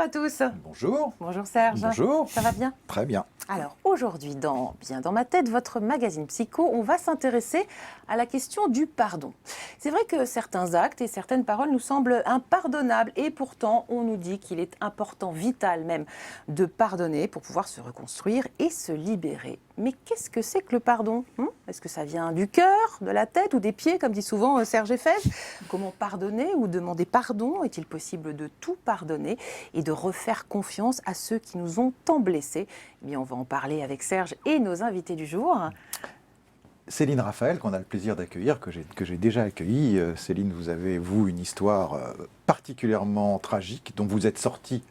à tous. Bonjour. Bonjour Serge. Bonjour. Ça va bien? Très bien. Alors aujourd'hui, dans Bien dans ma tête, votre magazine Psycho, on va s'intéresser à la question du pardon. C'est vrai que certains actes et certaines paroles nous semblent impardonnables et pourtant on nous dit qu'il est important, vital même, de pardonner pour pouvoir se reconstruire et se libérer. Mais qu'est-ce que c'est que le pardon? Est-ce que ça vient du cœur, de la tête ou des pieds, comme dit souvent Serge Effès? Comment pardonner ou demander pardon? Est-il possible de tout pardonner et de refaire confiance à ceux qui nous ont tant blessés? Eh bien, on va en parler avec Serge et nos invités du jour. Céline Raphaël, qu'on a le plaisir d'accueillir, que j'ai déjà accueillie. Céline, vous avez, vous, une histoire particulièrement tragique dont vous êtes sortie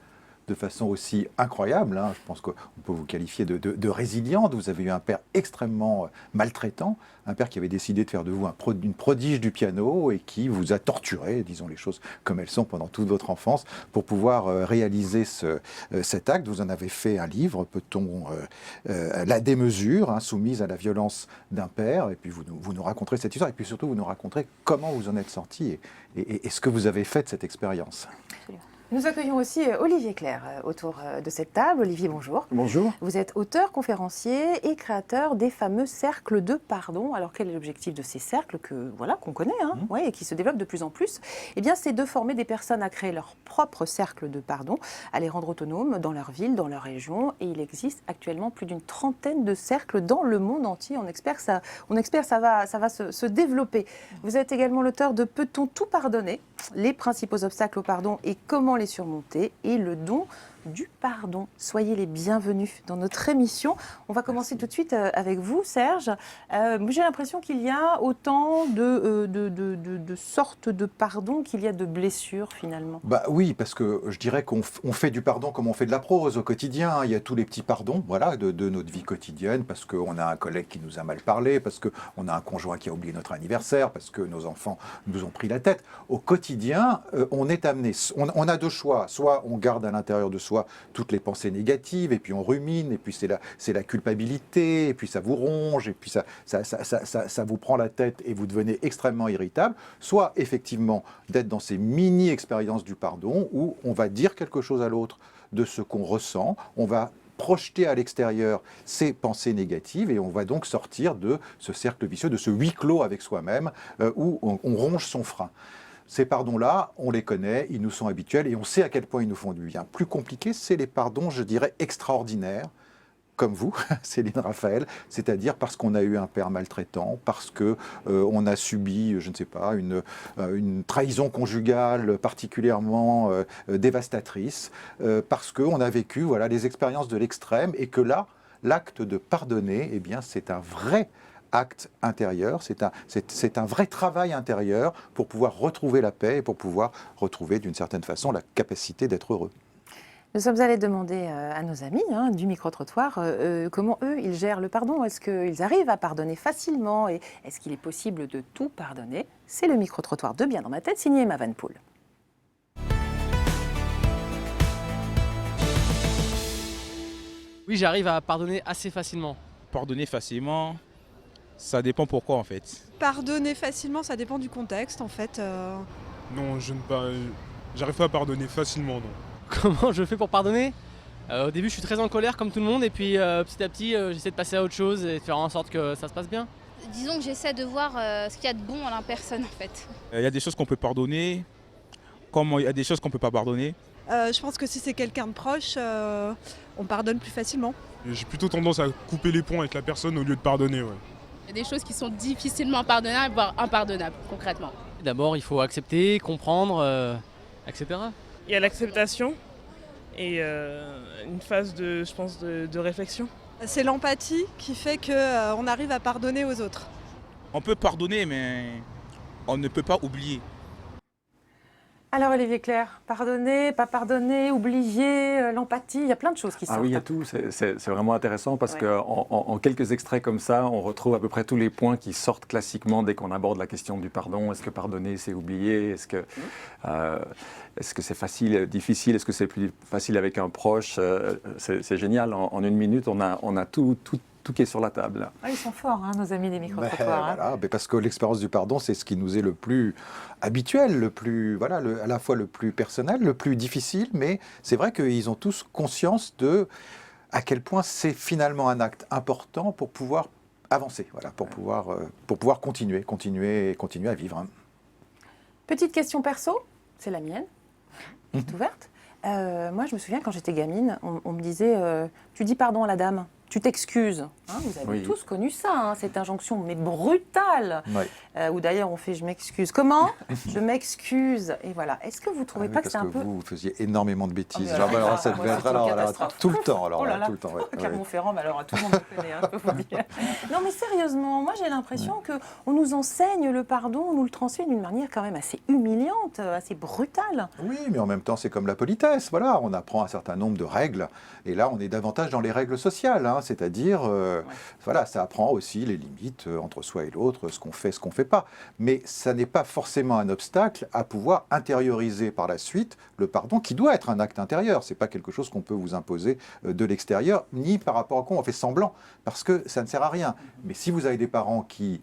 de façon aussi incroyable. Je pense qu'on peut vous qualifier de résiliente. Vous avez eu un père extrêmement maltraitant, un père qui avait décidé de faire de vous une prodige du piano et qui vous a torturé, disons les choses comme elles sont, pendant toute votre enfance, pour pouvoir réaliser cet acte. Vous en avez fait un livre, Peut-on la démesure, soumise à la violence d'un père, et puis vous nous raconterez cette histoire, et puis surtout vous nous raconterez comment vous en êtes sorti et ce que vous avez fait de cette expérience. Absolument. Nous accueillons aussi Olivier Clerc autour de cette table. Olivier, bonjour. Bonjour. Vous êtes auteur, conférencier et créateur des fameux cercles de pardon. Alors quel est l'objectif de ces cercles qu'on connaît et qui se développent de plus en plus? Eh bien, c'est de former des personnes à créer leur propre cercle de pardon, à les rendre autonomes dans leur ville, dans leur région. Et il existe actuellement plus d'une trentaine de cercles dans le monde entier. On espère que ça va se développer. Vous êtes également l'auteur de Peut-on tout pardonner? Les principaux obstacles au pardon et comment les surmonter, et le don du pardon. Soyez les bienvenus dans notre émission. On va commencer tout de suite avec vous, Serge. J'ai l'impression qu'il y a autant de sortes de pardon qu'il y a de blessures, finalement. Oui, parce que je dirais qu'on fait du pardon comme on fait de la prose au quotidien. Il y a tous les petits pardons de notre vie quotidienne, parce qu'on a un collègue qui nous a mal parlé, parce qu'on a un conjoint qui a oublié notre anniversaire, parce que nos enfants nous ont pris la tête. Au quotidien, on est amené, on a deux choix. Soit on garde à l'intérieur de soi toutes les pensées négatives, et puis on rumine, et puis c'est la culpabilité, et puis ça vous ronge, et puis ça vous prend la tête, et vous devenez extrêmement irritable. Soit effectivement d'être dans ces mini-expériences du pardon, où on va dire quelque chose à l'autre de ce qu'on ressent, on va projeter à l'extérieur ces pensées négatives, et on va donc sortir de ce cercle vicieux, de ce huis clos avec soi-même, où on ronge son frein. Ces pardons-là, on les connaît, ils nous sont habituels et on sait à quel point ils nous font du bien. Plus compliqué, c'est les pardons, je dirais, extraordinaires, comme vous, Céline Raphaël, c'est-à-dire parce qu'on a eu un père maltraitant, parce qu'on a subi, je ne sais pas, une trahison conjugale particulièrement dévastatrice, parce qu'on a vécu les expériences de l'extrême, et que là, l'acte de pardonner, eh bien, c'est un vrai acte intérieur, c'est un vrai travail intérieur pour pouvoir retrouver la paix et pour pouvoir retrouver d'une certaine façon la capacité d'être heureux. Nous sommes allés demander à nos amis du micro-trottoir comment eux, ils gèrent le pardon. Est-ce qu'ils arrivent à pardonner facilement et est-ce qu'il est possible de tout pardonner? C'est le micro-trottoir de Bien dans ma tête, signé Emma Van Poel. Oui, j'arrive à pardonner assez facilement. Pardonner facilement, ça dépend pourquoi en fait. Pardonner facilement, ça dépend du contexte en fait. Non, j'arrive pas à pardonner facilement, non. Comment je fais pour pardonner? Au début, je suis très en colère comme tout le monde et puis petit à petit, j'essaie de passer à autre chose et de faire en sorte que ça se passe bien. Disons que j'essaie de voir ce qu'il y a de bon à la personne en fait. Il y a des choses qu'on peut pardonner, comme il y a des choses qu'on peut pas pardonner. Je pense que si c'est quelqu'un de proche, on pardonne plus facilement. J'ai plutôt tendance à couper les ponts avec la personne au lieu de pardonner, ouais. Il y a des choses qui sont difficilement pardonnables, voire impardonnables, concrètement. D'abord, il faut accepter, comprendre, etc. Il y a l'acceptation et une phase de réflexion. C'est l'empathie qui fait qu'on arrive à pardonner aux autres. On peut pardonner, mais on ne peut pas oublier. Alors Olivier Clerc, pardonner, pas pardonner, oublier, l'empathie, il y a plein de choses qui sortent. Ah oui, il y a tout, c'est vraiment intéressant parce qu'en quelques extraits comme ça, on retrouve à peu près tous les points qui sortent classiquement dès qu'on aborde la question du pardon. Est-ce que pardonner, c'est oublier? Est-ce que c'est facile, difficile? Est-ce que c'est plus facile avec un proche? C'est génial, en une minute, on a tout qui est sur la table. Ah, ils sont forts, hein, nos amis des micro-trottoirs. hein. Voilà, mais parce que l'expérience du pardon, c'est ce qui nous est le plus habituel, le plus, voilà, à la fois le plus personnel, le plus difficile, mais c'est vrai qu'ils ont tous conscience de à quel point c'est finalement un acte important pour pouvoir avancer, voilà, pour pouvoir continuer à vivre. hein. Petite question perso, c'est la mienne, elle est ouverte. Moi, je me souviens quand j'étais gamine, on me disait tu dis pardon à la dame, tu t'excuses. Hein, vous avez Oui. tous connu ça, hein, cette injonction, mais brutale. Ouais. Où d'ailleurs on fait je m'excuse. Comment? Je m'excuse. Et voilà. Est-ce que vous trouvez Ah oui, pas que parce c'est un que peu. vous faisiez énormément de bêtises. Ah, mais Genre, alors, alors, ça moi, devait c'est être une alors, catastrophe. tout le temps. Alors, Oh là là. tout le temps, ouais. Clermont-Ferrand, mais alors tout le monde le connaît, hein, je peux vous dire. Non, mais sérieusement, moi j'ai l'impression qu'on nous enseigne le pardon, on nous le transmet d'une manière quand même assez humiliante, assez brutale. Oui, mais en même temps, c'est comme la politesse. Voilà, on apprend un certain nombre de règles. Et là, on est davantage dans les règles sociales. hein, c'est-à-dire, voilà, ça apprend aussi les limites entre soi et l'autre, ce qu'on fait, ce qu'on ne fait pas. Mais ça n'est pas forcément un obstacle à pouvoir intérioriser par la suite le pardon, qui doit être un acte intérieur. Ce n'est pas quelque chose qu'on peut vous imposer de l'extérieur, ni par rapport à quoi on fait semblant, parce que ça ne sert à rien. Mais si vous avez des parents qui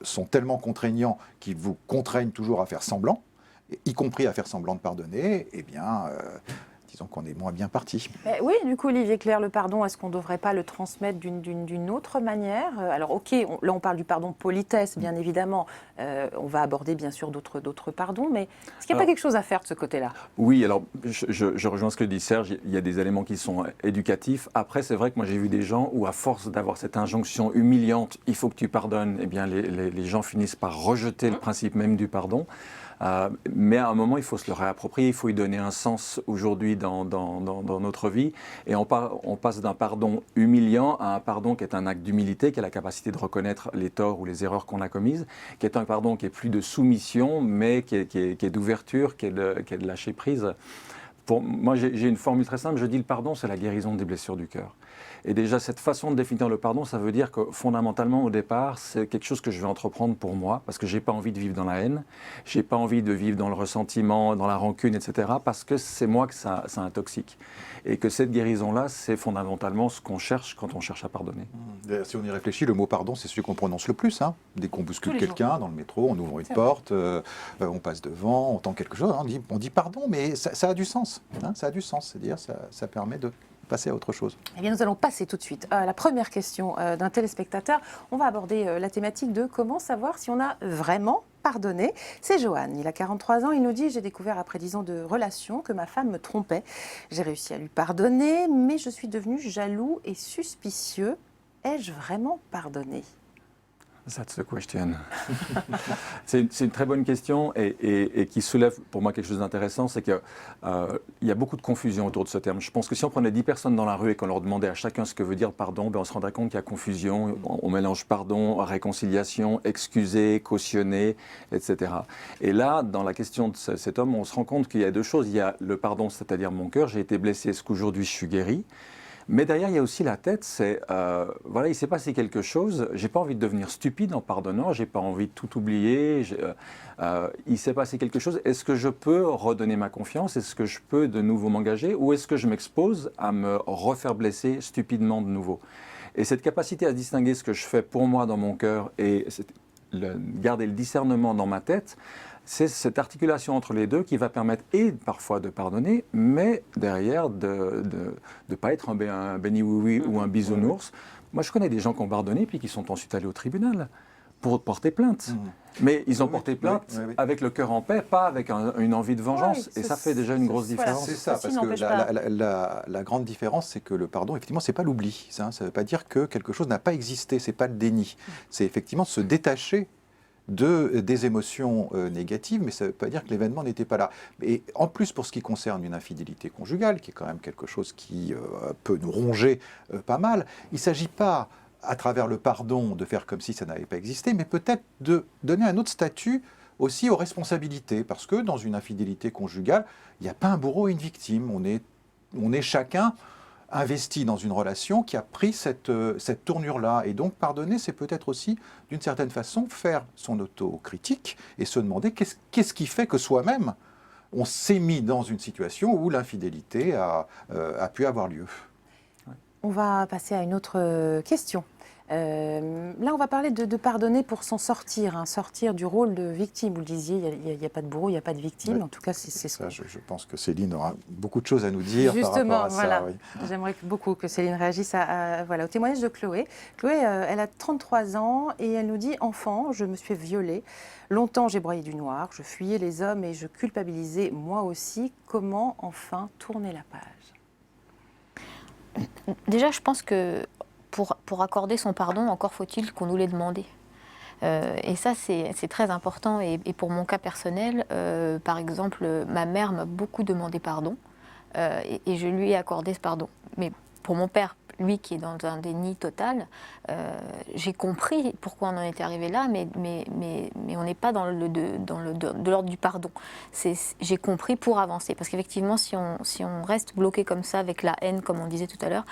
sont tellement contraignants, qui vous contraignent toujours à faire semblant, y compris à faire semblant de pardonner, eh bien, disons qu'on est moins bien parti. Oui, du coup, Olivier Clerc, le pardon, est-ce qu'on ne devrait pas le transmettre d'une autre manière? Alors, ok, là on parle du pardon politesse, bien évidemment. On va aborder bien sûr d'autres pardons, mais est-ce qu'il n'y a pas quelque chose à faire de ce côté-là? Oui, alors je rejoins ce que dit Serge, il y a des éléments qui sont éducatifs. Après, c'est vrai que moi j'ai vu des gens où à force d'avoir cette injonction humiliante, il faut que tu pardonnes, eh bien les gens finissent par rejeter le principe même du pardon. Mais à un moment, il faut se le réapproprier, il faut y donner un sens aujourd'hui dans notre vie. Et on passe d'un pardon humiliant à un pardon qui est un acte d'humilité, qui a la capacité de reconnaître les torts ou les erreurs qu'on a commises, qui est un pardon qui est plus de soumission, mais qui est d'ouverture, qui est de lâcher prise. Pour moi, j'ai une formule très simple, je dis le pardon, c'est la guérison des blessures du cœur. Et déjà, cette façon de définir le pardon, ça veut dire que fondamentalement, au départ, c'est quelque chose que je vais entreprendre pour moi, parce que je n'ai pas envie de vivre dans la haine, je n'ai pas envie de vivre dans le ressentiment, dans la rancune, etc., parce que c'est moi que ça intoxique. Et que cette guérison-là, c'est fondamentalement ce qu'on cherche quand on cherche à pardonner. Si on y réfléchit, le mot pardon, c'est celui qu'on prononce le plus. Hein. Dès qu'on bouscule Tous les quelqu'un dans le métro, on ouvre une porte, on passe devant, on entend quelque chose, on dit pardon, mais ça a du sens. Hein, ça a du sens, c'est-à-dire ça permet de passer à autre chose. Eh bien, nous allons passer tout de suite à la première question d'un téléspectateur. On va aborder la thématique de comment savoir si on a vraiment pardonné. C'est Johan, il a 43 ans, il nous dit « J'ai découvert après 10 ans de relation que ma femme me trompait. J'ai réussi à lui pardonner, mais je suis devenu jaloux et suspicieux. Ai-je vraiment pardonné ?» That's the question. C'est une très bonne question et qui soulève pour moi quelque chose d'intéressant, c'est qu'il y a beaucoup de confusion autour de ce terme. Je pense que si on prenait 10 personnes dans la rue et qu'on leur demandait à chacun ce que veut dire pardon, on se rendrait compte qu'il y a confusion. On mélange pardon, réconciliation, excuser, cautionner, etc. Et là, dans la question de cet homme, on se rend compte qu'il y a deux choses. Il y a le pardon, c'est-à-dire mon cœur, j'ai été blessé, est-ce qu'aujourd'hui je suis guéri ? Mais derrière, il y a aussi la tête, c'est, voilà, il s'est passé quelque chose, j'ai pas envie de devenir stupide en pardonnant, j'ai pas envie de tout oublier, il s'est passé quelque chose, est-ce que je peux redonner ma confiance, est-ce que je peux de nouveau m'engager, ou est-ce que je m'expose à me refaire blesser stupidement de nouveau? Et cette capacité à distinguer ce que je fais pour moi dans mon cœur et garder le discernement dans ma tête, c'est cette articulation entre les deux qui va permettre parfois de pardonner, mais derrière de ne pas être un béni-oui-oui ou un bisounours. Moi, je connais des gens qui ont pardonné puis qui sont ensuite allés au tribunal pour porter plainte. Mais ils ont porté plainte avec le cœur en paix, pas avec une envie de vengeance. Et ça fait déjà une grosse différence. C'est ça, parce que la grande différence, c'est que le pardon, effectivement, c'est pas l'oubli. Ça ne veut pas dire que quelque chose n'a pas existé, c'est pas le déni. C'est effectivement se détacher des émotions négatives, mais ça ne veut pas dire que l'événement n'était pas là. Et en plus, pour ce qui concerne une infidélité conjugale, qui est quand même quelque chose qui peut nous ronger pas mal, il ne s'agit pas, à travers le pardon, de faire comme si ça n'avait pas existé, mais peut-être de donner un autre statut aussi aux responsabilités, parce que dans une infidélité conjugale, il n'y a pas un bourreau et une victime, on est chacun investi dans une relation qui a pris cette tournure-là. Et donc, pardonner, c'est peut-être aussi, d'une certaine façon, faire son autocritique et se demander qu'est-ce qui fait que soi-même, on s'est mis dans une situation où l'infidélité a pu avoir lieu. On va passer à une autre question. Là, on va parler de pardonner pour s'en sortir, hein, sortir du rôle de victime. Vous le disiez, il n'y a pas de bourreau, il n'y a pas de victime. Ouais. En tout cas, c'est ça. Je pense que Céline aura beaucoup de choses à nous dire justement, par rapport à voilà. ça. Oui. J'aimerais beaucoup que Céline réagisse voilà, au témoignage de Chloé. Chloé, elle a 33 ans et elle nous dit « Enfant, je me suis violée. Longtemps, j'ai broyé du noir. Je fuyais les hommes et je culpabilisais moi aussi. Comment enfin tourner la page ?» Déjà, je pense que pour accorder son pardon, encore faut-il qu'on nous l'ait demandé. Et ça, c'est très important. Et pour mon cas personnel, par exemple, ma mère m'a beaucoup demandé pardon et je lui ai accordé ce pardon. Mais pour mon père, lui qui est dans un déni total, j'ai compris pourquoi on en était arrivé là, mais on n'est pas de l'ordre du pardon. J'ai compris pour avancer. Parce qu'effectivement, si on reste bloqué comme ça, avec la haine, comme on disait tout à l'heure,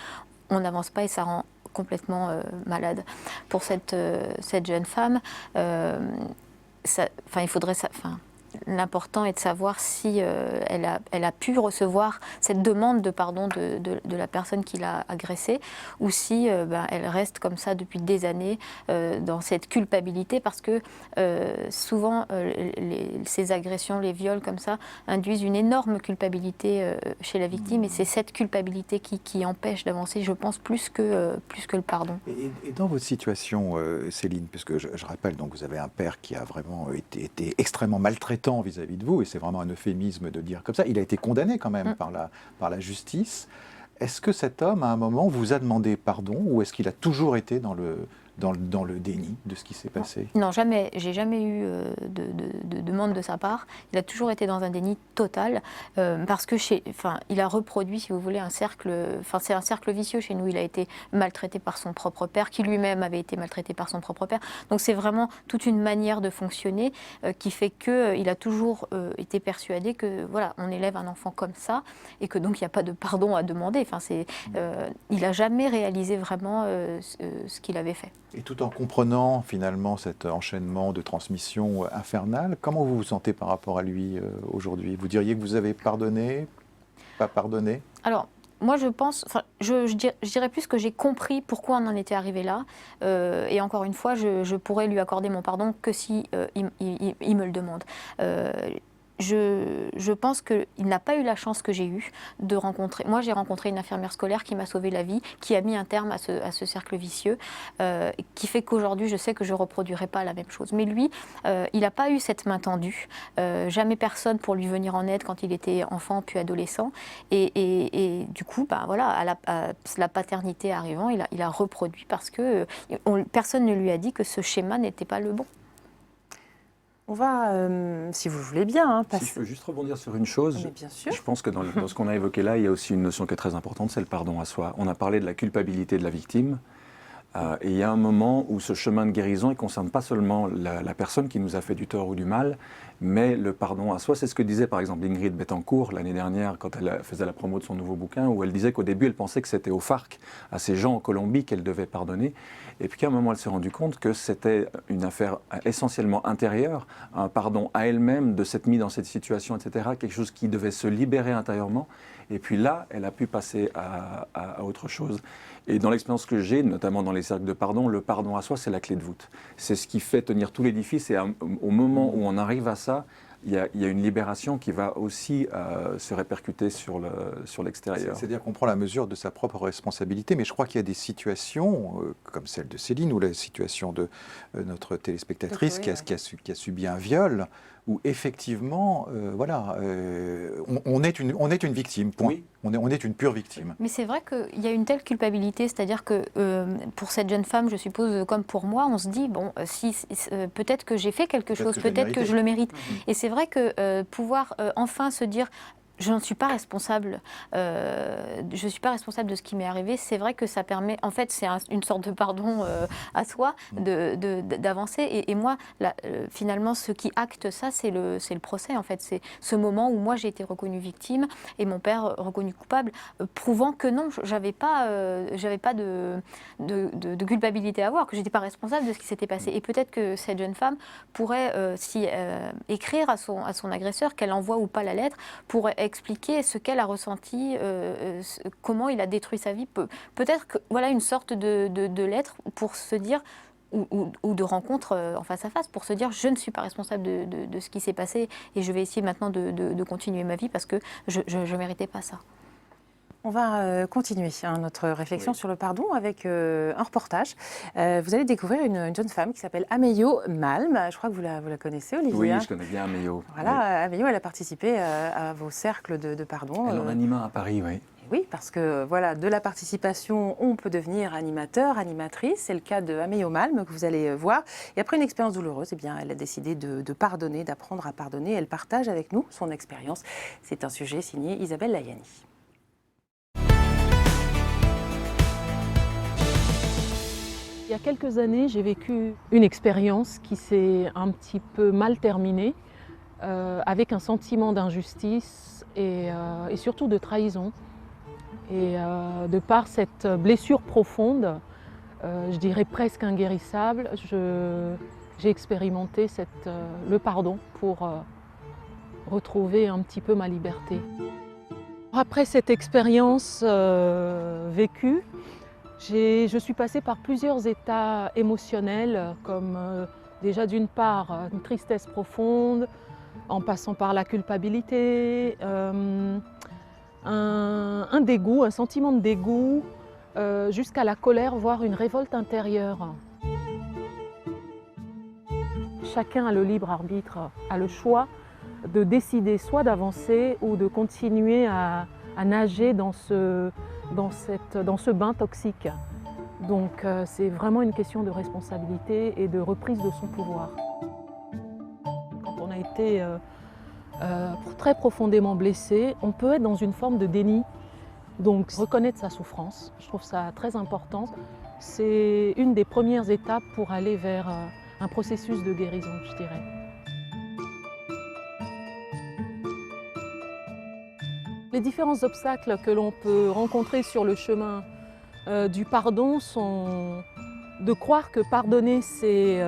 on n'avance pas et ça rend complètement malade. Pour cette jeune femme, il faudrait... L'important est de savoir si elle a pu recevoir cette demande de pardon de la personne qui l'a agressée, ou si elle reste comme ça depuis des années dans cette culpabilité, parce que souvent ces agressions, les viols comme ça, induisent une énorme culpabilité chez la victime, et c'est cette culpabilité qui empêche d'avancer, je pense, plus que le pardon. Et dans votre situation, Céline, puisque je rappelle, donc vous avez un père qui a vraiment été extrêmement maltraitant vis-à-vis de vous, et c'est vraiment un euphémisme de dire comme ça, il a été condamné quand même par la justice. Est-ce que cet homme, à un moment, vous a demandé pardon, ou est-ce qu'il a toujours été dans le déni de ce qui s'est passé? Non, jamais. J'ai jamais eu de demande de sa part. Il a toujours été dans un déni total, parce que il a reproduit, si vous voulez, un cercle. C'est un cercle vicieux chez nous. Il a été maltraité par son propre père, qui lui-même avait été maltraité par son propre père. Donc c'est vraiment toute une manière de fonctionner qui fait qu'il a toujours été persuadé que voilà, on élève un enfant comme ça, et que donc il n'y a pas de pardon à demander. Il n'a jamais réalisé vraiment ce qu'il avait fait. Et tout en comprenant finalement cet enchaînement de transmission infernale, comment vous vous sentez par rapport à lui aujourd'hui? Vous diriez que vous avez pardonné, pas pardonné? Alors, moi je pense, je dirais plus que j'ai compris pourquoi on en était arrivé là. Et encore une fois, je pourrais lui accorder mon pardon que si il me le demande. Je pense qu'il n'a pas eu la chance que j'ai eue de rencontrer. Moi, j'ai rencontré une infirmière scolaire qui m'a sauvé la vie, qui a mis un terme à ce cercle vicieux, qui fait qu'aujourd'hui, je sais que je ne reproduirai pas la même chose. Mais lui, il n'a pas eu cette main tendue, jamais personne pour lui venir en aide quand il était enfant puis adolescent. Et du coup, voilà, à la paternité arrivant, il a reproduit parce que personne ne lui a dit que ce schéma n'était pas le bon. On va, si vous le voulez bien, passer... Si je peux juste rebondir sur une chose, mais bien sûr. Je pense que dans ce qu'on a évoqué là, il y a aussi une notion qui est très importante, c'est le pardon à soi. On a parlé de la culpabilité de la victime, et il y a un moment où ce chemin de guérison ne concerne pas seulement la personne qui nous a fait du tort ou du mal, mais le pardon à soi. C'est ce que disait par exemple Ingrid Betancourt l'année dernière quand elle faisait la promo de son nouveau bouquin, où elle disait qu'au début elle pensait que c'était aux FARC, à ces gens en Colombie qu'elle devait pardonner, et puis qu'à un moment elle s'est rendue compte que c'était une affaire essentiellement intérieure, un pardon à elle-même de s'être mise dans cette situation, etc., quelque chose qui devait se libérer intérieurement, et puis là elle a pu passer à autre chose. Et dans l'expérience que j'ai, notamment dans les cercles de pardon, le pardon à soi, c'est la clé de voûte. C'est ce qui fait tenir tout l'édifice, et au moment où on arrive à ça, il y a une libération qui va aussi se répercuter sur l'extérieur. C'est-à-dire qu'on prend la mesure de sa propre responsabilité, mais je crois qu'il y a des situations, comme celle de Céline, ou la situation de notre téléspectatrice qui a subi un viol, où effectivement, on est une victime, point. Oui. On est une pure victime. Mais c'est vrai qu'il y a une telle culpabilité, c'est-à-dire que pour cette jeune femme, je suppose, comme pour moi, on se dit, bon, peut-être que j'ai fait quelque chose, peut-être que je le mérite. Et c'est vrai que pouvoir enfin se dire, je n'en suis pas responsable, je ne suis pas responsable de ce qui m'est arrivé, c'est vrai que ça permet, en fait c'est une sorte de pardon à soi d'avancer, et moi finalement ce qui acte ça c'est le procès, en fait c'est ce moment où moi j'ai été reconnue victime et mon père reconnu coupable, prouvant que non, j'avais pas de culpabilité à avoir, que j'étais pas responsable de ce qui s'était passé. Et peut-être que cette jeune femme pourrait écrire à son agresseur, qu'elle envoie ou pas la lettre, pour expliquer ce qu'elle a ressenti, comment il a détruit sa vie. Peut-être que voilà une sorte de lettre pour se dire, ou de rencontre en face à face, pour se dire je ne suis pas responsable de ce qui s'est passé et je vais essayer maintenant de continuer ma vie parce que je ne méritais pas ça. On va continuer notre réflexion sur le pardon avec un reportage. Vous allez découvrir une jeune femme qui s'appelle Ameyo Malm. Je crois que vous la connaissez, Olivier. Oui, je connais bien Ameyo. Voilà, Oui. Ameyo, elle a participé à vos cercles de pardon. Elle en anime un à Paris, oui. Oui, parce que voilà, de la participation, on peut devenir animateur, animatrice. C'est le cas de Ameyo Malm que vous allez voir. Et après une expérience douloureuse, eh bien, elle a décidé de pardonner, d'apprendre à pardonner. Elle partage avec nous son expérience. C'est un sujet signé Isabelle Layani. Il y a quelques années, j'ai vécu une expérience qui s'est un petit peu mal terminée, avec un sentiment d'injustice et surtout de trahison. Et de par cette blessure profonde, je dirais presque inguérissable, j'ai expérimenté le pardon pour retrouver un petit peu ma liberté. Après cette expérience vécue, je suis passée par plusieurs états émotionnels, comme déjà d'une part une tristesse profonde, en passant par la culpabilité, un dégoût, un sentiment de dégoût, jusqu'à la colère, voire une révolte intérieure. Chacun a le libre arbitre, a le choix de décider soit d'avancer ou de continuer à nager dans ce bain toxique. Donc c'est vraiment une question de responsabilité et de reprise de son pouvoir. Quand on a été très profondément blessé, on peut être dans une forme de déni. Donc reconnaître sa souffrance, je trouve ça très important. C'est une des premières étapes pour aller vers un processus de guérison, je dirais. Les différents obstacles que l'on peut rencontrer sur le chemin du pardon sont de croire que pardonner, c'est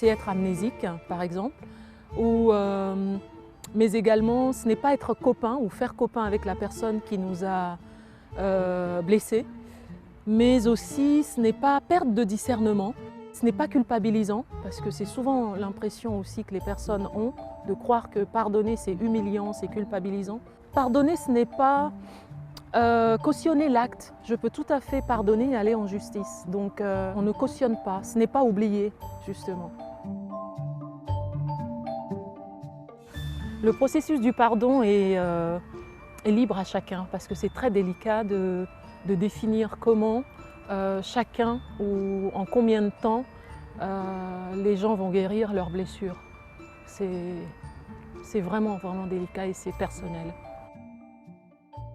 être amnésique, par exemple, mais également ce n'est pas être copain ou faire copain avec la personne qui nous a blessés, mais aussi ce n'est pas perdre de discernement, ce n'est pas culpabilisant, parce que c'est souvent l'impression aussi que les personnes ont de croire que pardonner c'est humiliant, c'est culpabilisant. Pardonner, ce n'est pas cautionner l'acte. Je peux tout à fait pardonner et aller en justice. Donc on ne cautionne pas, ce n'est pas oublier, justement. Le processus du pardon est libre à chacun, parce que c'est très délicat de définir comment chacun ou en combien de temps les gens vont guérir leurs blessures. C'est vraiment, vraiment délicat et c'est personnel.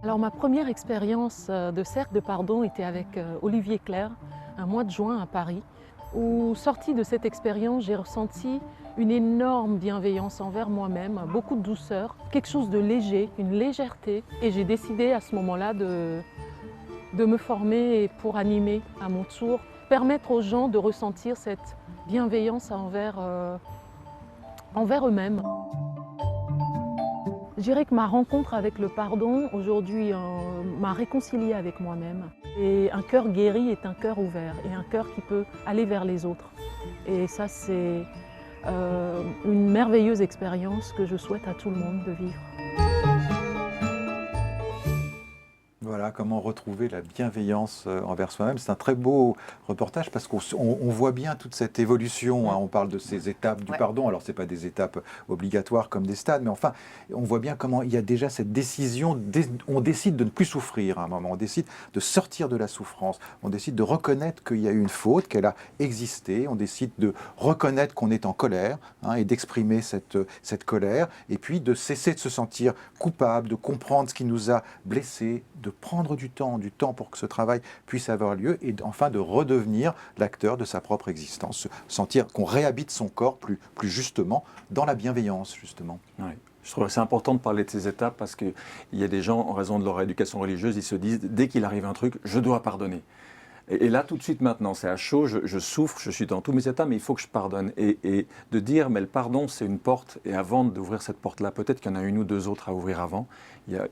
Alors ma première expérience de cercle de pardon était avec Olivier Clerc, un mois de juin à Paris, où sortie de cette expérience, j'ai ressenti une énorme bienveillance envers moi-même, beaucoup de douceur, quelque chose de léger, une légèreté. Et j'ai décidé à ce moment-là de me former pour animer à mon tour, permettre aux gens de ressentir cette bienveillance envers eux-mêmes. Je dirais que ma rencontre avec le pardon, aujourd'hui, m'a réconciliée avec moi-même. Et un cœur guéri est un cœur ouvert, et un cœur qui peut aller vers les autres. Et ça, c'est une merveilleuse expérience que je souhaite à tout le monde de vivre. Voilà, comment retrouver la bienveillance envers soi-même. C'est un très beau reportage parce qu'on voit bien toute cette évolution. Hein. On parle de ces étapes du pardon. Alors, ce n'est pas des étapes obligatoires comme des stades, mais enfin, on voit bien comment il y a déjà cette décision. On décide de ne plus souffrir à un moment. On décide de sortir de la souffrance. On décide de reconnaître qu'il y a eu une faute, qu'elle a existé. On décide de reconnaître qu'on est en colère, hein, et d'exprimer cette colère. Et puis de cesser de se sentir coupable, de comprendre ce qui nous a blessés, de prendre du temps pour que ce travail puisse avoir lieu et enfin de redevenir l'acteur de sa propre existence, sentir qu'on réhabite son corps plus justement dans la bienveillance, justement. Oui. Je trouve que c'est important de parler de ces étapes parce qu'il y a des gens, en raison de leur éducation religieuse, ils se disent, dès qu'il arrive un truc, je dois pardonner. Et là, tout de suite, maintenant, c'est à chaud, je souffre, je suis dans tous mes états, mais il faut que je pardonne. Et de dire, mais le pardon, c'est une porte, et avant d'ouvrir cette porte-là, peut-être qu'il y en a une ou deux autres à ouvrir avant,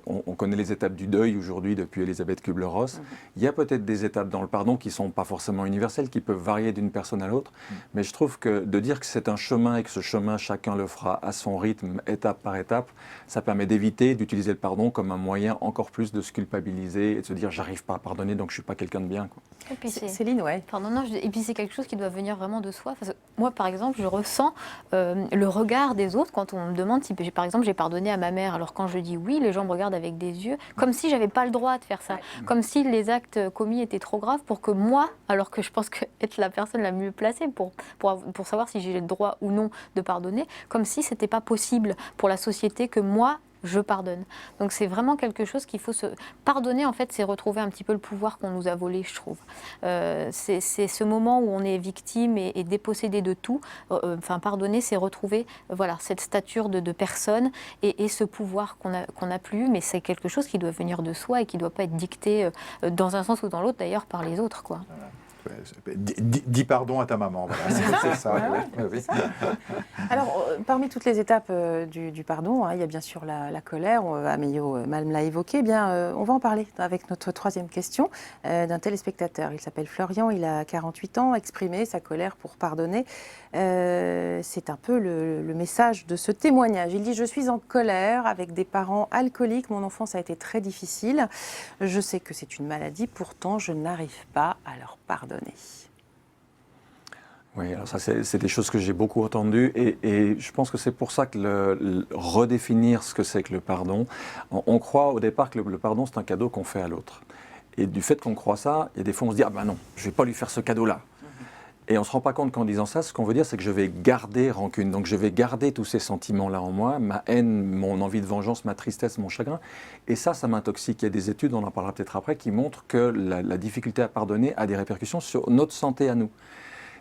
On connaît les étapes du deuil aujourd'hui depuis Elisabeth Kübler-Ross. Il y a peut-être des étapes dans le pardon qui ne sont pas forcément universelles, qui peuvent varier d'une personne à l'autre. Mais je trouve que de dire que c'est un chemin et que ce chemin, chacun le fera à son rythme, étape par étape, ça permet d'éviter d'utiliser le pardon comme un moyen encore plus de se culpabiliser et de se dire j'arrive pas à pardonner donc je suis pas quelqu'un de bien, quoi. Et puis Céline, ouais. Pardon, non, et puis c'est quelque chose qui doit venir vraiment de soi. Parce que moi, par exemple, je ressens le regard des autres quand on me demande si, par exemple, j'ai pardonné à ma mère. Alors quand je dis oui, les gens me regardent avec des yeux comme si j'avais pas le droit de faire ça, comme si les actes commis étaient trop graves pour que moi, alors que je pense être la personne la mieux placée pour savoir si j'ai le droit ou non de pardonner, comme si c'était pas possible pour la société que moi je pardonne. Donc c'est vraiment quelque chose qu'il faut se... Pardonner, en fait, c'est retrouver un petit peu le pouvoir qu'on nous a volé, je trouve. C'est ce moment où on est victime et dépossédé de tout. Pardonner, c'est retrouver cette stature de personne et ce pouvoir qu'on n'a plus, mais c'est quelque chose qui doit venir de soi et qui ne doit pas être dicté dans un sens ou dans l'autre, d'ailleurs, par les autres, quoi. Dis pardon à ta maman, voilà. C'est ça. Oui. Alors, parmi toutes les étapes du pardon, il y a bien sûr la colère, Amélie Malm l'a évoqué, on va en parler avec notre troisième question d'un téléspectateur. Il s'appelle Florian, il a 48 ans, exprimer sa colère pour pardonner. C'est un peu le message de ce témoignage. Il dit « Je suis en colère avec des parents alcooliques, mon enfance a été très difficile. Je sais que c'est une maladie, pourtant je n'arrive pas à leur pardonner. » Oui, alors ça, c'est des choses que j'ai beaucoup entendues et je pense que c'est pour ça que redéfinir ce que c'est que le pardon, on croit au départ que le pardon, c'est un cadeau qu'on fait à l'autre. Et du fait qu'on croit ça, il y a des fois on se dit « Ah ben non, je ne vais pas lui faire ce cadeau-là ». Et on ne se rend pas compte qu'en disant ça, ce qu'on veut dire, c'est que je vais garder rancune. Donc je vais garder tous ces sentiments-là en moi, ma haine, mon envie de vengeance, ma tristesse, mon chagrin. Et ça m'intoxique. Il y a des études, on en parlera peut-être après, qui montrent que la difficulté à pardonner a des répercussions sur notre santé à nous.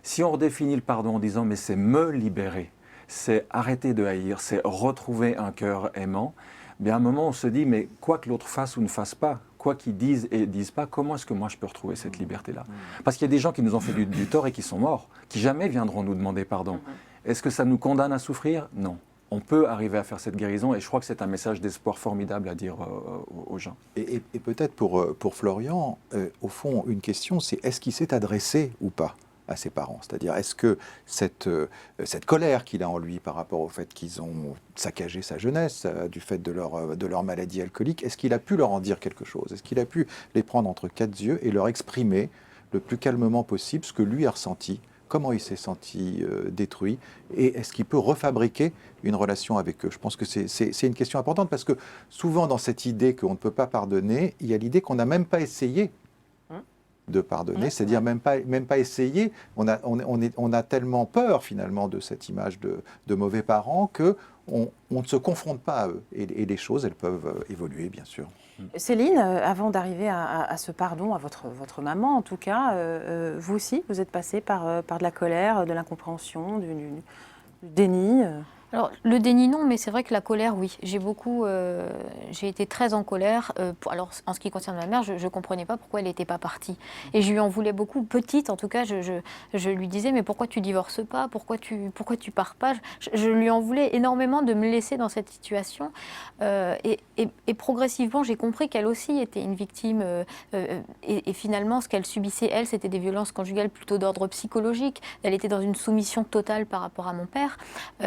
Si on redéfinit le pardon en disant « mais c'est me libérer », c'est arrêter de haïr, c'est retrouver un cœur aimant, bien à un moment on se dit « mais quoi que l'autre fasse ou ne fasse pas », quoi qu'ils disent et disent pas, comment est-ce que moi je peux retrouver cette liberté-là? Parce qu'il y a des gens qui nous ont fait du tort et qui sont morts, qui jamais viendront nous demander pardon. Est-ce que ça nous condamne à souffrir? Non. On peut arriver à faire cette guérison et je crois que c'est un message d'espoir formidable à dire aux gens. Et peut-être pour Florian, au fond, une question, c'est est-ce qu'il s'est adressé ou pas à ses parents? C'est-à-dire, est-ce que cette colère qu'il a en lui par rapport au fait qu'ils ont saccagé sa jeunesse, du fait de leur maladie alcoolique, est-ce qu'il a pu leur en dire quelque chose? Est-ce qu'il a pu les prendre entre quatre yeux et leur exprimer le plus calmement possible ce que lui a ressenti, comment il s'est senti détruit, et est-ce qu'il peut refabriquer une relation avec eux? Je pense que c'est une question importante, parce que souvent dans cette idée qu'on ne peut pas pardonner, il y a l'idée qu'on n'a même pas essayé de pardonner, c'est-à-dire même pas essayer. On a tellement peur finalement de cette image de mauvais parents qu'on ne se confronte pas à eux. Et les choses, elles peuvent évoluer, bien sûr. Céline, avant d'arriver à ce pardon, à votre maman en tout cas, vous aussi, vous êtes passée par de la colère, de l'incompréhension, du déni Alors, le déni, non, mais c'est vrai que la colère, oui. J'ai été très en colère. Alors, en ce qui concerne ma mère, je ne comprenais pas pourquoi elle n'était pas partie. Et je lui en voulais beaucoup. Petite, en tout cas, je lui disais, mais pourquoi tu divorces pas? Pourquoi tu pars pas? Je lui en voulais énormément de me laisser dans cette situation. Et progressivement, j'ai compris qu'elle aussi était une victime. Et finalement, ce qu'elle subissait, elle, c'était des violences conjugales plutôt d'ordre psychologique. Elle était dans une soumission totale par rapport à mon père.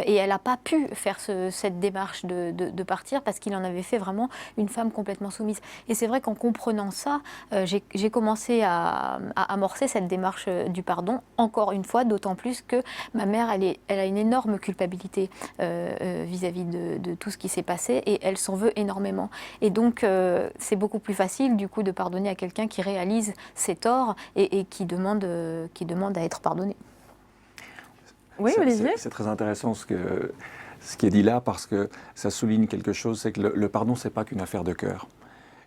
Et elle n'a pas pu faire cette démarche de partir parce qu'il en avait fait vraiment une femme complètement soumise. Et c'est vrai qu'en comprenant ça, j'ai commencé à amorcer cette démarche du pardon, encore une fois, d'autant plus que ma mère, elle a une énorme culpabilité vis-à-vis de tout ce qui s'est passé et elle s'en veut énormément. Et donc, c'est beaucoup plus facile, du coup, de pardonner à quelqu'un qui réalise ses torts et qui demande à être pardonné. Oui, Olivier. C'est très intéressant ce qui est dit là, parce que ça souligne quelque chose, c'est que le pardon, ce n'est pas qu'une affaire de cœur.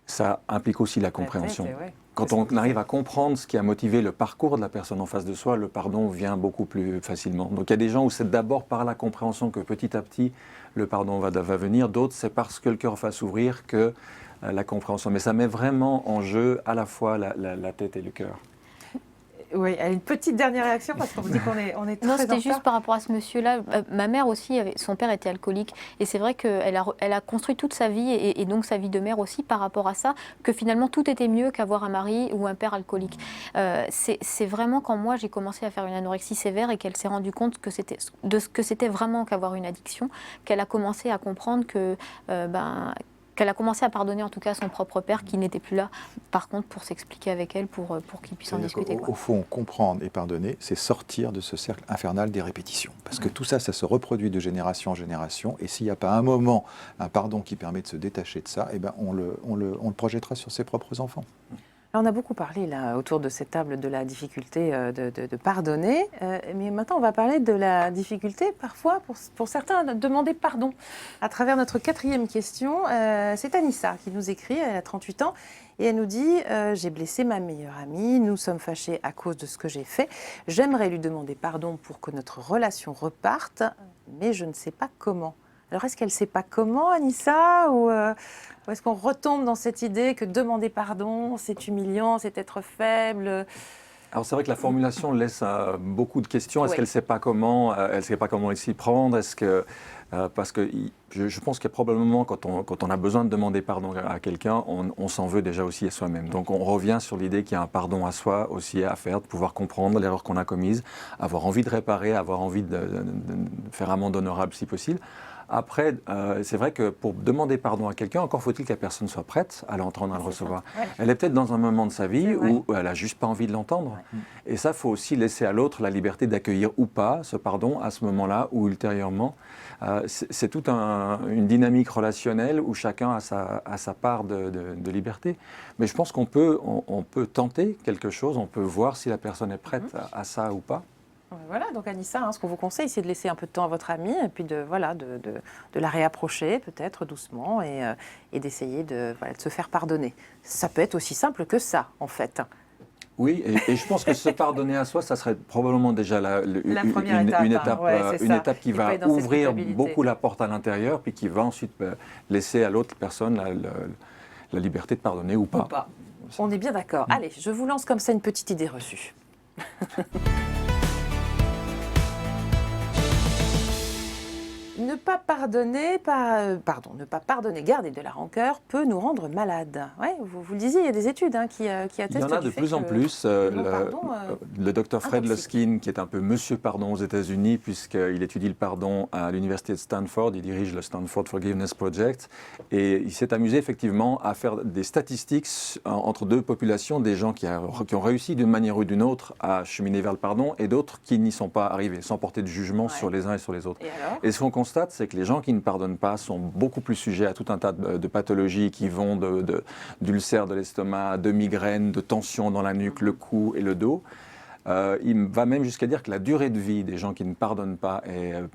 Ça implique aussi la compréhension. Quand on arrive à comprendre ce qui a motivé le parcours de la personne en face de soi, le pardon vient beaucoup plus facilement. Donc il y a des gens où c'est d'abord par la compréhension que petit à petit le pardon va venir, d'autres c'est parce que le cœur va s'ouvrir que la compréhension. Mais ça met vraiment en jeu à la fois la tête et le cœur. Oui, une petite dernière réaction parce qu'on vous dit qu'on est très Non, en c'était retard. juste par rapport à ce monsieur-là. Ma mère aussi, son père était alcoolique. Et c'est vrai qu'elle a construit toute sa vie, et donc sa vie de mère aussi, par rapport à ça, que finalement tout était mieux qu'avoir un mari ou un père alcoolique. C'est vraiment quand moi j'ai commencé à faire une anorexie sévère et qu'elle s'est rendue compte que c'était vraiment qu'avoir une addiction, qu'elle a commencé à comprendre qu'elle a commencé à pardonner en tout cas à son propre père qui n'était plus là, par contre pour s'expliquer avec elle, pour qu'il puisse en discuter. Au fond, comprendre et pardonner, c'est sortir de ce cercle infernal des répétitions. Parce que tout ça, ça se reproduit de génération en génération, et s'il n'y a pas un moment, un pardon qui permet de se détacher de ça, eh ben on le projettera sur ses propres enfants. Alors, on a beaucoup parlé là, autour de cette table de la difficulté de pardonner, mais maintenant on va parler de la difficulté parfois pour certains de demander pardon. À travers notre 4e question, c'est Anissa qui nous écrit, elle a 38 ans, et elle nous dit « J'ai blessé ma meilleure amie, nous sommes fâchés à cause de ce que j'ai fait, j'aimerais lui demander pardon pour que notre relation reparte, mais je ne sais pas comment ». Alors, est-ce qu'elle ne sait pas comment, Anissa, ou est-ce qu'on retombe dans cette idée que demander pardon, c'est humiliant, c'est être faible? Alors c'est vrai que la formulation laisse beaucoup de questions. Est-ce Oui. qu'elle ne sait pas comment, elle sait pas comment s'y prendre? Est-ce que parce que je pense que probablement quand on a besoin de demander pardon à quelqu'un, on s'en veut déjà aussi à soi-même. Donc on revient sur l'idée qu'il y a un pardon à soi aussi à faire, de pouvoir comprendre l'erreur qu'on a commise, avoir envie de réparer, avoir envie de faire amende honorable si possible. Après, c'est vrai que pour demander pardon à quelqu'un, encore faut-il que la personne soit prête à l'entendre, à le recevoir. Ouais. Elle est peut-être dans un moment de sa vie C'est vrai. où elle n'a juste pas envie de l'entendre. Et ça, il faut aussi laisser à l'autre la liberté d'accueillir ou pas ce pardon à ce moment-là ou ultérieurement. C'est toute une dynamique relationnelle où chacun a sa part de liberté. Mais je pense qu'on peut tenter quelque chose, on peut voir si la personne est prête à ça ou pas. Voilà, donc Anissa, ce qu'on vous conseille, c'est de laisser un peu de temps à votre amie et puis de la réapprocher peut-être doucement et d'essayer de se faire pardonner. Ça peut être aussi simple que ça, en fait. Oui, et je pense que se pardonner à soi, ça serait probablement déjà première étape, une étape qui Et va pas être dans cette ouvrir culpabilité. beaucoup la porte à l'intérieur, puis qui va ensuite laisser à l'autre personne la liberté de pardonner ou pas. Ou pas. On est bien d'accord. Allez, je vous lance comme ça une petite idée reçue. Ne pas pardonner, ne pas pardonner, garder de la rancœur peut nous rendre malades. Ouais, vous le disiez, il y a des études qui attestent. Il y en a de plus en plus. Le docteur Fred Luskin, qui est un peu Monsieur Pardon aux États-Unis, puisqu'il étudie le pardon à l'université de Stanford, il dirige le Stanford Forgiveness Project, et il s'est amusé effectivement à faire des statistiques entre deux populations, des gens qui ont réussi d'une manière ou d'une autre à cheminer vers le pardon, et d'autres qui n'y sont pas arrivés, sans porter de jugement sur les uns et sur les autres. Et ce qu'on constate, c'est que les gens qui ne pardonnent pas sont beaucoup plus sujets à tout un tas de pathologies qui vont d'ulcères de l'estomac, de migraines, de tensions dans la nuque, le cou et le dos. Il va même jusqu'à dire que la durée de vie des gens qui ne pardonnent pas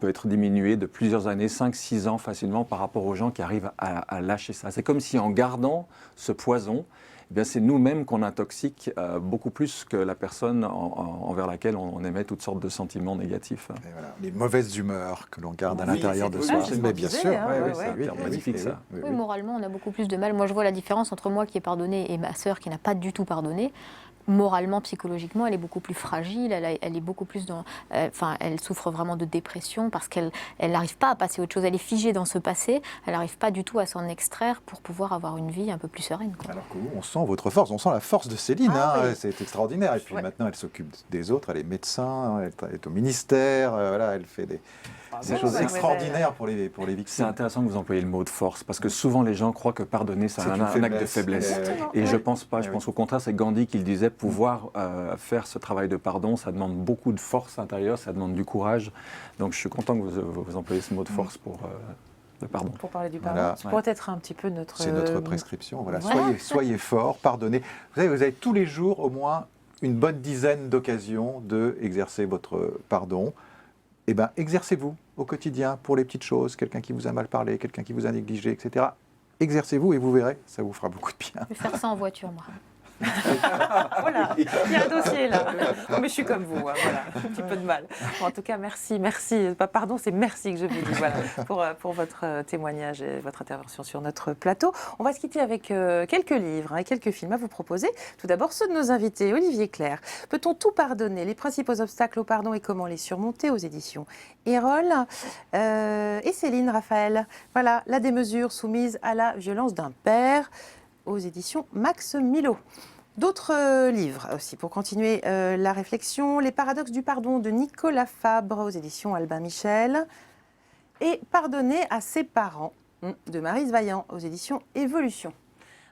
peut être diminuée de plusieurs années, 5-6 ans facilement par rapport aux gens qui arrivent à lâcher ça. C'est comme si en gardant ce poison, eh bien, c'est nous-mêmes qu'on intoxique beaucoup plus que la personne envers laquelle on émet toutes sortes de sentiments négatifs. Et voilà, les mauvaises humeurs que l'on garde à l'intérieur de soi. Mais bien sûr, c'est magnifique ça. Oui, moralement, on a beaucoup plus de mal. Moi, je vois la différence entre moi qui ai pardonné et ma sœur qui n'a pas du tout pardonné. Moralement, psychologiquement, elle est beaucoup plus fragile, elle est beaucoup plus elle souffre vraiment de dépression parce qu'elle n'arrive pas à passer à autre chose. Elle est figée dans ce passé, elle n'arrive pas du tout à s'en extraire pour pouvoir avoir une vie un peu plus sereine. Alors que vous, on sent votre force, on sent la force de Céline, c'est extraordinaire. Et puis maintenant, elle s'occupe des autres, elle est médecin, elle est au ministère, elle fait des choses extraordinaires pour les victimes. C'est intéressant que vous employiez le mot de force, parce que souvent les gens croient que pardonner, c'est un acte de faiblesse. Et je pense pas, je pense au contraire, c'est Gandhi qui le disait, pouvoir faire ce travail de pardon, ça demande beaucoup de force intérieure, ça demande du courage. Donc je suis content que vous employiez ce mot de force pour le pardon. Pour parler du pardon, ça pourrait être un petit peu notre... C'est notre prescription, soyez forts, pardonnez. Vous avez tous les jours au moins une bonne dizaine d'occasions d'exercer votre pardon. Eh bien, exercez-vous au quotidien pour les petites choses, quelqu'un qui vous a mal parlé, quelqu'un qui vous a négligé, etc. Exercez-vous et vous verrez, ça vous fera beaucoup de bien. Je vais faire ça en voiture, moi. Voilà, il y a un dossier là. Mais je suis comme vous, hein, voilà, un petit peu de mal. Bon, en tout cas, merci. Pardon, c'est merci que je vous dis voilà, pour votre témoignage et votre intervention sur notre plateau. On va se quitter avec quelques livres et quelques films à vous proposer. Tout d'abord, ceux de nos invités, Olivier Clerc. Peut-on tout pardonner? Les principaux obstacles au pardon et comment les surmonter, aux éditions Erol. Et Céline Raphaël. Voilà, la démesure soumise à la violence d'un père, aux éditions Max Milo. D'autres livres aussi pour continuer la réflexion. Les paradoxes du pardon de Nicolas Fabre aux éditions Albin Michel. Et Pardonner à ses parents de Maryse Vaillant aux éditions Évolution.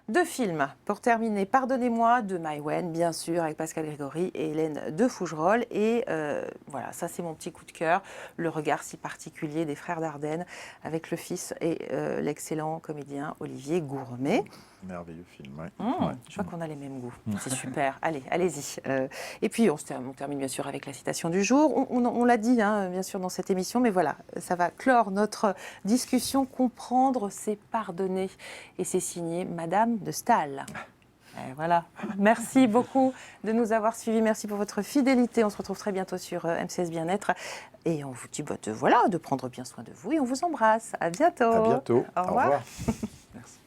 2 films pour terminer. Pardonnez-moi de Maïwenn, bien sûr, avec Pascal Grégory et Hélène de Fougerolles. Et voilà, ça c'est mon petit coup de cœur. Le regard si particulier des frères Dardenne avec le fils et l'excellent comédien Olivier Gourmet. Merveilleux film, ouais. Je vois qu'on a les mêmes goûts. C'est super. Allez, allez-y. Et puis, on termine bien sûr avec la citation du jour. On l'a dit, hein, bien sûr, dans cette émission, mais voilà, ça va clore notre discussion. Comprendre, c'est pardonner. Et c'est signé Madame de Staël. Et voilà. Merci beaucoup de nous avoir suivis. Merci pour votre fidélité. On se retrouve très bientôt sur MCS Bien-être. Et on vous dit de prendre bien soin de vous et on vous embrasse. À bientôt. À bientôt. Au revoir. Merci.